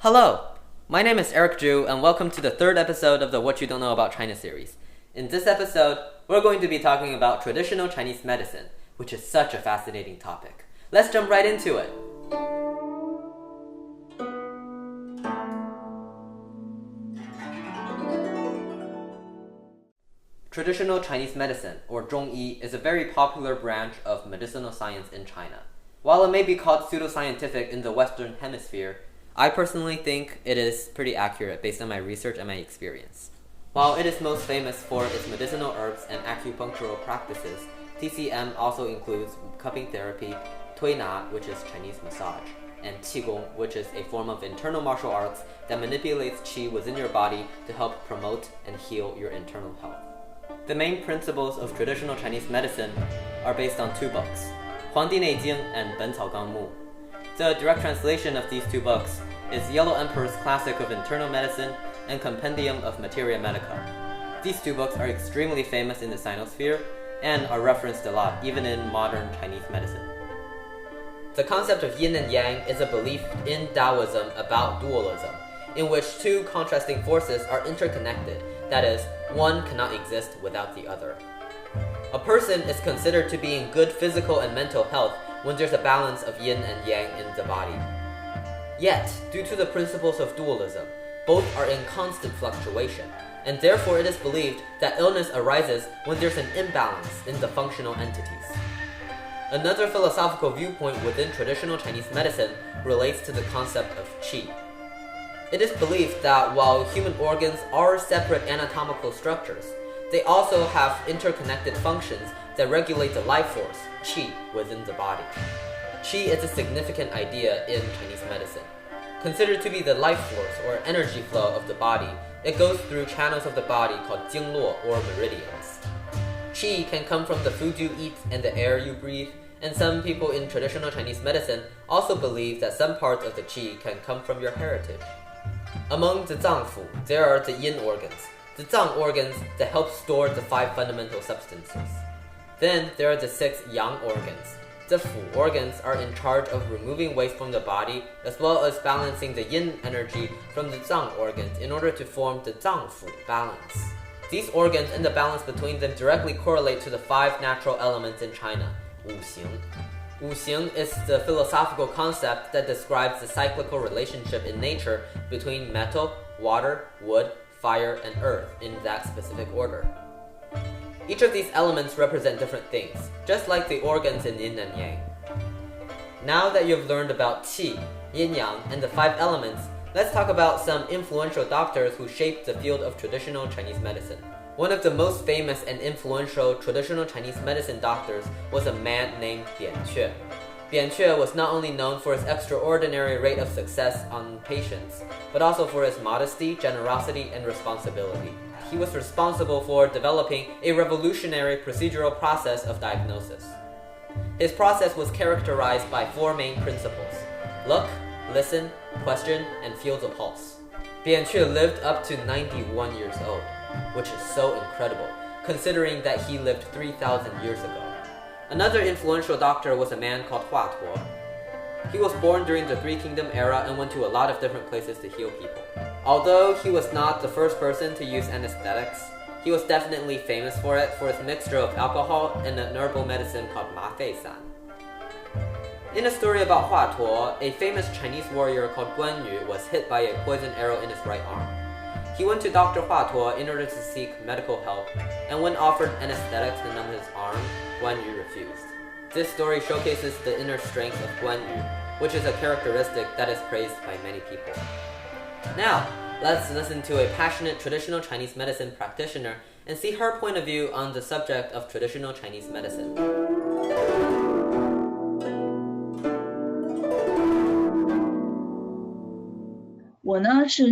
Hello, my name is Eric Zhu, and welcome to the third episode of the What You Don't Know About China series. In this episode, we're going to be talking about traditional Chinese medicine, which is such a fascinating topic. Let's jump right into it. Traditional Chinese medicine, or Zhongyi, is a very popular branch of medicinal science in China. While it may be called pseudoscientific in the Western Hemisphere, I personally think it is pretty accurate based on my research and my experience. While it is most famous for its medicinal herbs and acupunctural practices, TCM also includes cupping therapy, Tuina, which is Chinese massage, and Qigong, which is a form of internal martial arts that manipulates qi within your body to help promote and heal your internal health. The main principles of traditional Chinese medicine are based on two books, Huangdi Neijing and Ben Cao Gang Mu. The direct translation of these two books is Yellow Emperor's Classic of Internal Medicine and Compendium of Materia Medica. These two books are extremely famous in the Sinosphere and are referenced a lot, even in modern Chinese medicine. The concept of yin and yang is a belief in Taoism about dualism, in which two contrasting forces are interconnected, that is, one cannot exist without the other. A person is considered to be in good physical and mental health when there's a balance of yin and yang in the body. Yet, due to the principles of dualism, both are in constant fluctuation, and therefore it is believed that illness arises when there's an imbalance in the functional entities. Another philosophical viewpoint within traditional Chinese medicine relates to the concept of qi. It is believed that while human organs are separate anatomical structures, they also have interconnected functions that regulate the life force, qi, within the body. Qi is a significant idea in Chinese medicine. Considered to be the life force or energy flow of the body, it goes through channels of the body called jingluo or meridians. Qi can come from the food you eat and the air you breathe, and some people in traditional Chinese medicine also believe that some parts of the qi can come from your heritage. Among the zangfu, there are the yin organs, the zang organs that help store the five fundamental substances. Then there are the six yang organs. The fu organs are in charge of removing waste from the body, as well as balancing the yin energy from the zang organs in order to form the zangfu balance. These organs and the balance between them directly correlate to the five natural elements in China, Wu Xing. Wu Xing is the philosophical concept that describes the cyclical relationship in nature between metal, water, wood, fire, and earth in that specific order. Each of these elements represent different things, just like the organs in yin and yang. Now that you've learned about qi, yin-yang, and the five elements, let's talk about some influential doctors who shaped the field of traditional Chinese medicine. One of the most famous and influential traditional Chinese medicine doctors was a man named Bian Que. Bian Que was not only known for his extraordinary rate of success on patients, but also for his modesty, generosity, and responsibility. He was responsible for developing a revolutionary procedural process of diagnosis. His process was characterized by four main principles: look, listen, question, and feel the pulse. Bian Que lived up to 91 years old, which is so incredible, considering that he lived 3,000 years ago. Another influential doctor was a man called Hua Tuo. He was born during the Three Kingdom era and went to a lot of different places to heal people. Although he was not the first person to use anesthetics, he was definitely famous for it for his mixture of alcohol and an herbal medicine called Ma Fei San. In a story about Hua Tuo, a famous Chinese warrior called Guan Yu was hit by a poison arrow in his right arm. He went to Dr. Hua Tuo in order to seek medical help, and when offered anesthetics to numb his arm, Guan Yu refused. This story showcases the inner strength of Guan Yu, which is a characteristic that is praised by many people. Now, let's listen to a passionate traditional Chinese medicine practitioner and see her point of view on the subject of traditional Chinese medicine.我呢是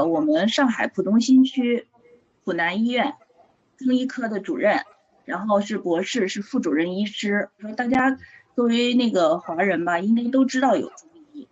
我们上海浦东新区浦南医院中医科的主任，然后是博士，是副主任医师。说大家作为华人吧，应该都知道有中医。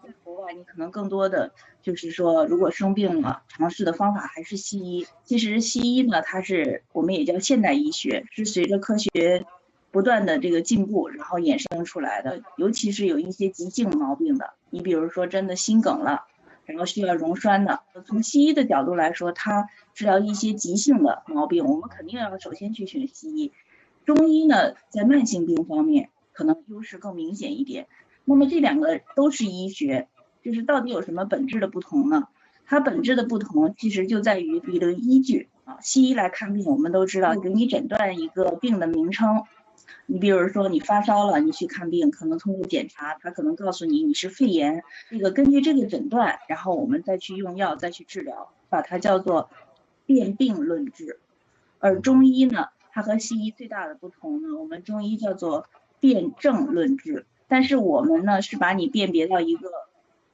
在国外，你可能更多的就是说，如果生病了，尝试的方法还是西医。其实西医呢，它是我们也叫现代医学，是随着科学不断的进步，然后衍生出来的。尤其是有一些急性毛病的，你比如说真的心梗了。然后需要溶栓的。从西医的角度来说，它治疗一些急性的毛病，我们肯定要首先去选西医。中医呢，在慢性病方面可能优势更明显一点。那么这两个都是医学，就是到底有什么本质的不同呢？它本质的不同其实就在于理论依据啊。西医来看病，我们都知道给你诊断一个病的名称。你比如说你发烧了，你去看病，可能通过检查，他可能告诉你是肺炎，这个根据这个诊断，然后我们再去用药，再去治疗，把它叫做辨病论治。而中医呢，它和西医最大的不同呢，我们中医叫做辨证论治，但是我们呢是把你辨别到一个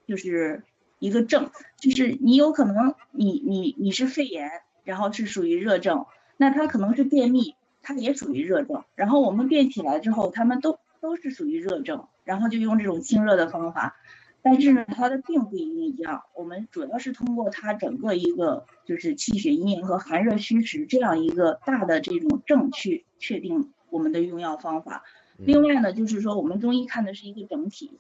就是一个症，就是你有可能你是肺炎，然后是属于热症，那它可能是便秘，它也属于热症，然后我们辨起来之后，他们都是属于热症，然后就用这种清热的方法，但是呢，它的病不一定一样。我们主要是通过它整个一个就是气血阴阳和寒热虚实这样一个大的这种症去确定我们的用药方法。另外呢，就是说我们中医看的是一个整体。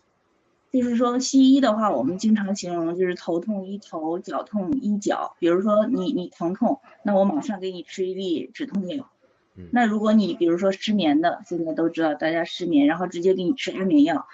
就是说西医的话，我们经常形容就是头痛医头，脚痛医脚。比如说你疼痛，那我马上给你吃一粒止痛药。那如果你比如说失眠的，现在都知道大家失眠，然后直接给你吃安眠药。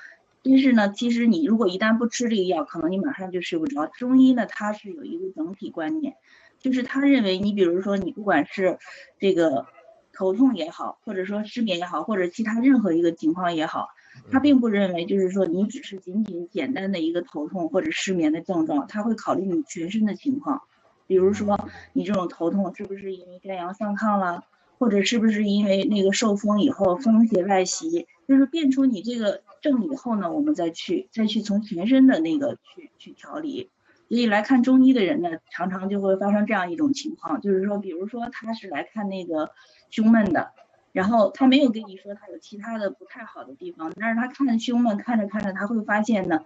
但是呢，其实你如果一旦不吃这个药，可能你马上就睡不着。中医呢，它是有一个整体观念，就是他认为你比如说你不管是这个头痛也好，或者说失眠也好，或者其他任何一个情况也好，他并不认为就是说你只是仅仅简单的一个头痛或者失眠的症状，他会考虑你全身的情况。比如说你这种头痛是不是因为肝阳上亢了，或者是不是因为那个受风以后风邪外袭，就是辨出你这个症以后呢，我们再去从全身的那个去调理。所以来看中医的人呢，常常就会发生这样一种情况，就是说比如说他是来看那个胸闷的，然后他没有跟你说他有其他的不太好的地方，但是他看胸闷看着看着他会发现呢，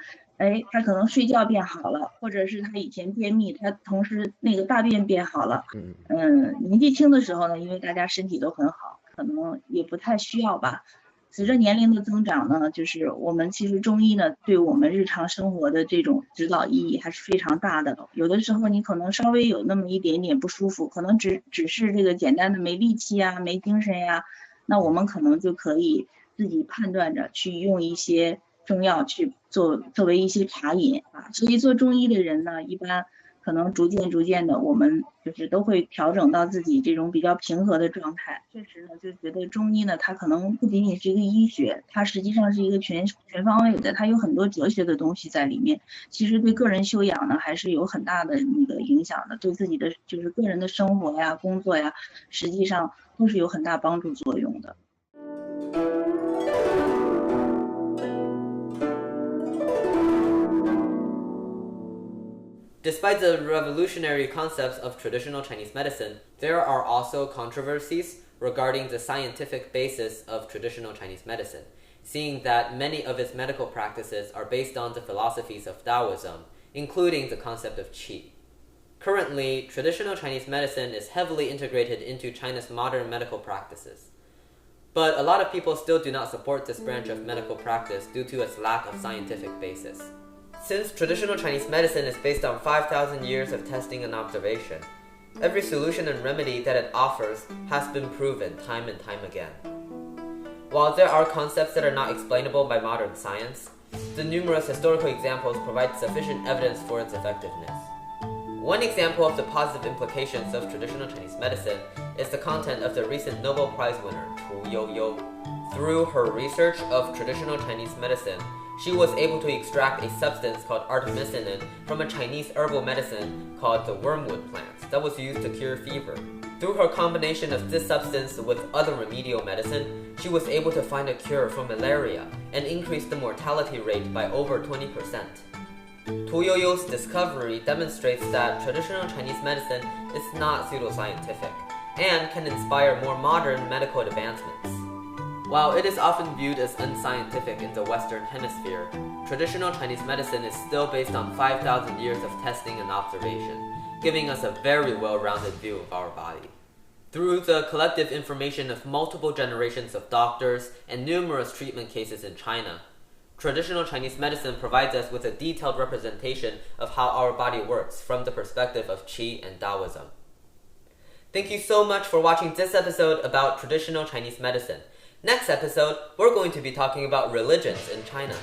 他可能睡觉变好了，或者是他以前便秘，他同时那个大便变好了。年纪轻的时候呢，因为大家身体都很好，可能也不太需要吧。随着年龄的增长呢，就是我们其实中医呢，对我们日常生活的这种指导意义还是非常大的。有的时候你可能稍微有那么一点点不舒服，可能只是这个简单的没力气呀、没精神呀，那我们可能就可以自己判断着去用一些中药去作为一些茶饮啊。所以做中医的人呢，一般可能逐渐的，我们就是都会调整到自己这种比较平和的状态。确实呢，就觉得中医呢，它可能不仅仅是一个医学，它实际上是一个全方位的，它有很多哲学的东西在里面。其实对个人修养呢，还是有很大的那个影响的，对自己的就是个人的生活呀、工作呀，实际上都是有很大帮助作用的。Despite the revolutionary concepts of traditional Chinese medicine, there are also controversies regarding the scientific basis of traditional Chinese medicine, seeing that many of its medical practices are based on the philosophies of Taoism, including the concept of qi. Currently, traditional Chinese medicine is heavily integrated into China's modern medical practices. But a lot of people still do not support this branch of medical practice due to its lack of scientific basis. Since traditional Chinese medicine is based on 5,000 years of testing and observation, every solution and remedy that it offers has been proven time and time again. While there are concepts that are not explainable by modern science, the numerous historical examples provide sufficient evidence for its effectiveness. One example of the positive implications of traditional Chinese medicine is the content of the recent Nobel Prize winner, Tu Youyou. Through her research of traditional Chinese medicine, she was able to extract a substance called artemisinin from a Chinese herbal medicine called the wormwood plant that was used to cure fever. Through her combination of this substance with other remedial medicine, she was able to find a cure for malaria and increase the mortality rate by over 20%. Tu Youyou's discovery demonstrates that traditional Chinese medicine is not pseudoscientific and can inspire more modern medical advancements. While it is often viewed as unscientific in the Western Hemisphere, traditional Chinese medicine is still based on 5,000 years of testing and observation, giving us a very well-rounded view of our body. Through the collective information of multiple generations of doctors and numerous treatment cases in China, Traditional Chinese medicine provides us with a detailed representation of how our body works from the perspective of Qi and Taoism. Thank you so much for watching this episode about traditional Chinese medicine. Next episode, we're going to be talking about religions in China.